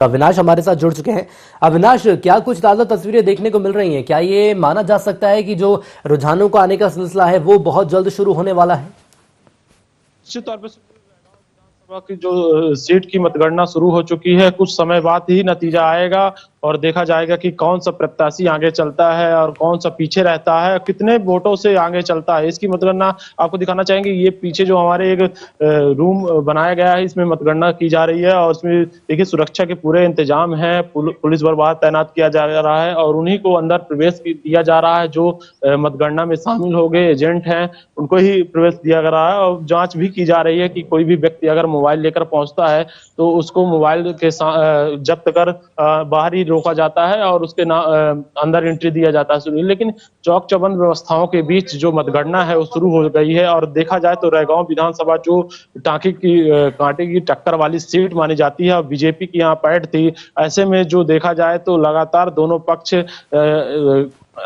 अविनाश हमारे साथ जुड़ चुके हैं। अविनाश, क्या कुछ ताज़ा तस्वीरें देखने को मिल रही हैं? क्या ये माना जा सकता है कि जो रुझानों को आने का सिलसिला है वो बहुत जल्द शुरू होने वाला है? निश्चित तौर पे विधानसभा की जो सीट की मतगणना शुरू हो चुकी है। कुछ समय बाद ही नतीजा आएगा और देखा जाएगा कि कौन सा प्रत्याशी आगे चलता है और कौन सा पीछे रहता है, कितने वोटों से आगे चलता है। इसकी मतगणना आपको दिखाना चाहेंगे। ये पीछे जो हमारे एक रूम बनाया गया है, इसमें मतगणना की जा रही है और उसमें देखिए सुरक्षा के पूरे इंतजाम है। पुलिस बल बाहर तैनात किया जा रहा है और उन्हीं को अंदर प्रवेश दिया जा रहा है। जो मतगणना में शामिल हो गए एजेंट हैं, उनको ही प्रवेश दिया जा रहा है और जांच भी की जा रही है कि कोई भी व्यक्ति अगर मोबाइल लेकर पहुंचता है तो उसको मोबाइल के जब्त कर बाहर ही रोका जाता है और उसके अंदर एंट्री दिया जाता है। लेकिन चौक चौबंद व्यवस्थाओं के बीच जो मतगणना है वो शुरू हो गई है और देखा जाए तो रैगांव विधानसभा जो कांटे की टक्कर वाली सीट मानी जाती है और बीजेपी की यहाँ पैठ थी। ऐसे में जो देखा जाए तो लगातार दोनों पक्ष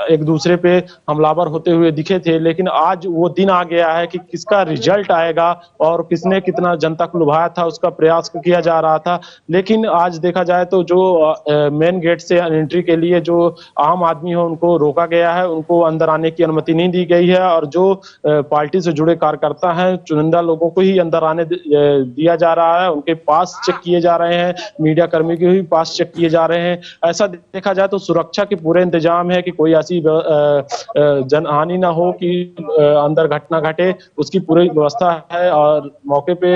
एक दूसरे पे हमलावर होते हुए दिखे थे, लेकिन आज वो दिन आ गया है कि किसका रिजल्ट आएगा और किसने कितना जनता को लुभाया था उसका प्रयास किया जा रहा था। लेकिन आज देखा जाए तो जो मेन गेट से एंट्री के लिए जो आम आदमी है उनको रोका गया है, उनको अंदर आने की अनुमति नहीं दी गई है और जो पार्टी से जुड़े कार्यकर्ता हैं, चुनिंदा लोगों को ही अंदर आने दिया जा रहा है। उनके पास चेक किए जा रहे हैं, मीडिया कर्मी के भी पास चेक किए जा रहे हैं। ऐसा देखा जाए तो सुरक्षा के पूरे इंतजाम है कि कोई ऐसी जनहानि ना हो कि अंदर घटना घटे, उसकी पूरी व्यवस्था है। और मौके पे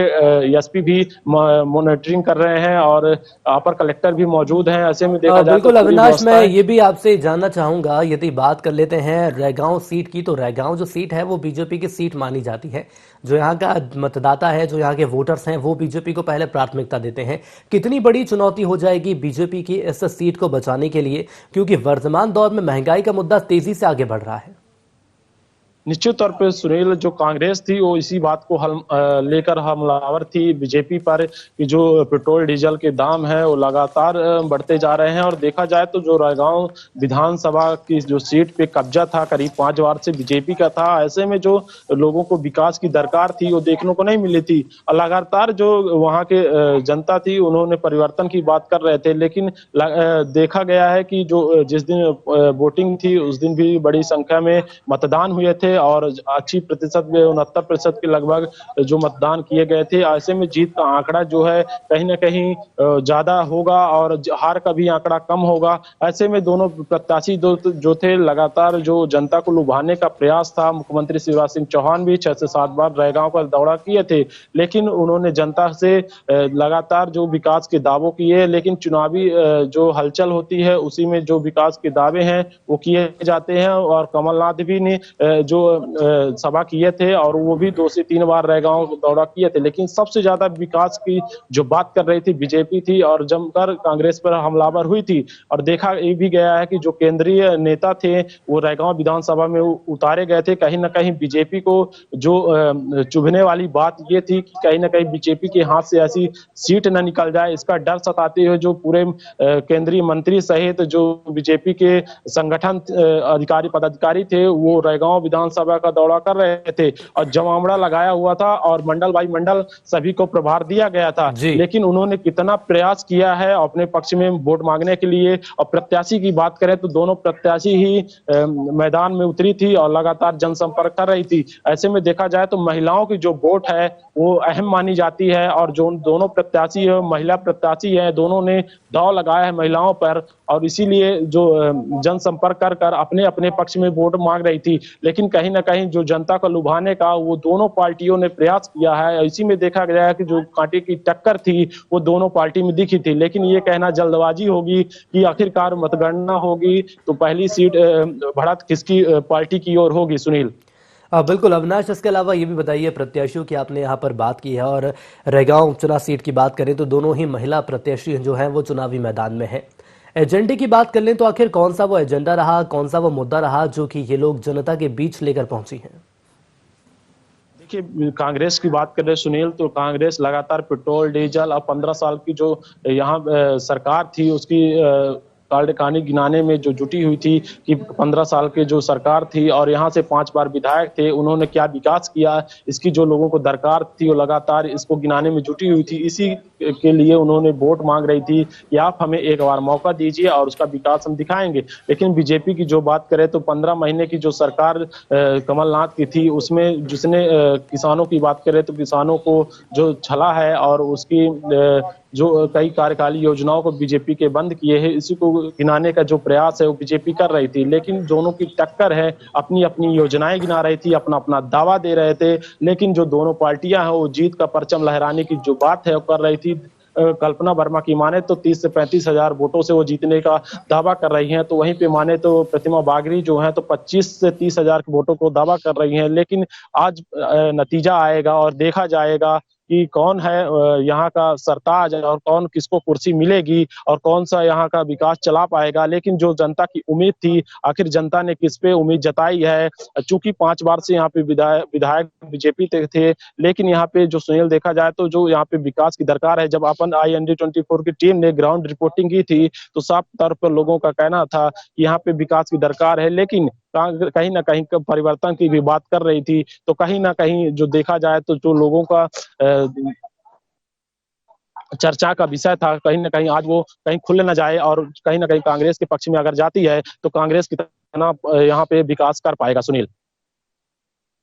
एसपी भी मॉनिटरिंग कर रहे हैं और अपर कलेक्टर भी मौजूद हैं। ऐसे में देखा जाए तो बिल्कुल पूरी अविनाश, मैं व्यवस्था है। ये भी आपसे जानना चाहूंगा, यदि बात कर लेते हैं रैगांव सीट की, तो रैगांव जो सीट है वो बीजेपी की सीट मानी जाती है। जो यहाँ का मतदाता है, जो यहाँ के वोटर्स हैं, वो बीजेपी को पहले प्राथमिकता देते हैं। कितनी बड़ी चुनौती हो जाएगी बीजेपी की इस सीट को बचाने के लिए, क्योंकि वर्तमान दौर में महंगाई का मुद्दा तेजी से आगे बढ़ रहा है? निश्चित तौर पे सुनील, जो कांग्रेस थी वो इसी बात को लेकर हमलावर थी बीजेपी पर कि जो पेट्रोल डीजल के दाम है वो लगातार बढ़ते जा रहे हैं। और देखा जाए तो जो रैगांव विधानसभा की जो सीट पे कब्जा था करीब 5 बार से बीजेपी का था। ऐसे में जो लोगों को विकास की दरकार थी वो देखने को नहीं मिली थी। लगातार जो वहाँ के जनता थी उन्होंने परिवर्तन की बात कर रहे थे, लेकिन देखा गया है कि जो जिस दिन वोटिंग थी उस दिन भी बड़ी संख्या में मतदान हुए थे और अच्छी प्रतिशत में 69% के लगभग जो मतदान किए गए थे। ऐसे में जीत का आंकड़ा जो है कहीं ना कहीं ज्यादा होगा और हार का भी आंकड़ा कम होगा। ऐसे में दोनों प्रत्याशी जो थे लगातार जो जनता को लुभाने का प्रयास था। मुख्यमंत्री शिवराज सिंह चौहान भी 6 से 7 बार रैगांव का दौरा किए थे, लेकिन उन्होंने जनता से लगातार जो विकास के दावों किए, लेकिन चुनावी जो हलचल होती है उसी में जो विकास के दावे हैं वो किए जाते हैं। और कमलनाथ भी ने जो सभा किए थे और वो भी 2 से 3 बार रैगांव दौरा किए थे, लेकिन सबसे ज्यादा विकास की जो बात कर रही थी बीजेपी थी और जमकर कांग्रेस पर हमलावर हुई थी। और देखा ये भी गया है कि जो केंद्रीय नेता थे वो रैगांव विधानसभा में उतारे गए थे। कहीं ना कहीं बीजेपी को जो चुभने वाली बात ये थी कि कहीं ना कहीं बीजेपी के हाथ से ऐसी सीट न निकल जाए, इसका डर सताते हुए जो पूरे केंद्रीय मंत्री सहित जो बीजेपी के संगठन अधिकारी पदाधिकारी थे वो रैगांव विधानसभा का दौरा कर रहे थे और जमावड़ा लगाया हुआ था और मंडल बाई मंडल सभी को प्रभार दिया गया था। जी। लेकिन उन्होंने कितना प्रयास किया है अपने पक्ष में वोट मांगने के लिए। और प्रत्याशी की बात करें तो दोनों प्रत्याशी ही मैदान में उतरी थी और लगातार जनसंपर्क कर रही थी। ऐसे में देखा जाए तो महिलाओं की जो वोट है वो अहम मानी जाती है और जो दोनों प्रत्याशी है महिला प्रत्याशी है, दोनों ने दांव लगाया है महिलाओं पर और इसीलिए जो जनसंपर्क कर कर अपने अपने पक्ष में वोट मांग रही थी। लेकिन कहीं ना कहीं जो जनता को लुभाने का वो दोनों पार्टियों ने प्रयास किया है। इसी में देखा गया है कि जो कांटे की टक्कर थी वो दोनों पार्टी में दिखी थी। लेकिन ये कहना जल्दबाजी होगी कि आखिरकार मतगणना होगी तो पहली सीट बढ़त किसकी पार्टी की ओर होगी। सुनील, बिल्कुल अविनाश, इसके अलावा ये भी बताइए, प्रत्याशियों की आपने यहाँ पर बात की है और रैगांव चुनाव सीट की बात करें तो दोनों ही महिला प्रत्याशी जो हैं वो चुनावी मैदान में हैं। एजेंडे की बात कर लें तो आखिर कौन सा वो एजेंडा रहा, कौन सा वो मुद्दा रहा जो कि ये लोग जनता के बीच लेकर पहुंची हैं? देखिए कांग्रेस की बात करें सुनील तो कांग्रेस लगातार पेट्रोल डीजल और 15 साल की जो यहाँ सरकार थी उसकी कांड कहानी गिनाने में जो जुटी हुई थी कि 15 साल के जो सरकार थी और यहाँ से 5 बार विधायक थे, उन्होंने क्या विकास किया, इसकी जो लोगों को दरकार थी वो लगातार इसको गिनाने में जुटी हुई थी। इसी के लिए उन्होंने वोट मांग रही थी कि आप हमें एक बार मौका दीजिए और उसका विकास हम दिखाएंगे। लेकिन बीजेपी की जो बात करें तो 15 महीने की जो सरकार कमलनाथ की थी, उसमें जिसने किसानों की बात करें तो किसानों को जो छला है और उसकी जो कई कार्यकाली योजनाओं को बीजेपी के बंद किए हैं, इसी को गिनाने का जो प्रयास है वो बीजेपी कर रही थी। लेकिन दोनों की टक्कर है, अपनी अपनी योजनाएं गिना रही थी, अपना अपना दावा दे रहे थे। लेकिन जो दोनों पार्टियां हैं वो जीत का परचम लहराने की जो बात है वो कर रही थी। कल्पना वर्मा की माने तो 30 से 35 हजार वोटों से वो जीतने का दावा कर रही हैं, तो वहीं पे माने तो प्रतिमा बागरी जो है तो 25 से 30 हजार वोटों को दावा कर रही हैं। लेकिन आज नतीजा आएगा और देखा जाएगा कि कौन है यहाँ का सरताज और कौन किसको कुर्सी मिलेगी और कौन सा यहाँ का विकास चला पाएगा। लेकिन जो जनता की उम्मीद थी, आखिर जनता ने किस पे उम्मीद जताई है। चूंकि 5 बार से यहाँ पे विधायक बीजेपी थे, लेकिन यहाँ पे जो सुनील देखा जाए तो जो यहाँ पे विकास की दरकार है, जब अपन IND24 की टीम ने ग्राउंड रिपोर्टिंग की थी तो साफ तौर पर लोगों का कहना था कि यहाँ पे विकास की दरकार है। लेकिन कहीं ना कहीं परिवर्तन की भी बात कर रही थी, तो कहीं ना कहीं जो देखा जाए तो जो लोगों का चर्चा का विषय था, कहीं ना कहीं आज वो कहीं खुल न जाए और कहीं ना कहीं कांग्रेस के पक्ष में अगर जाती है तो कांग्रेस कितना यहाँ पे विकास कर पाएगा। सुनील।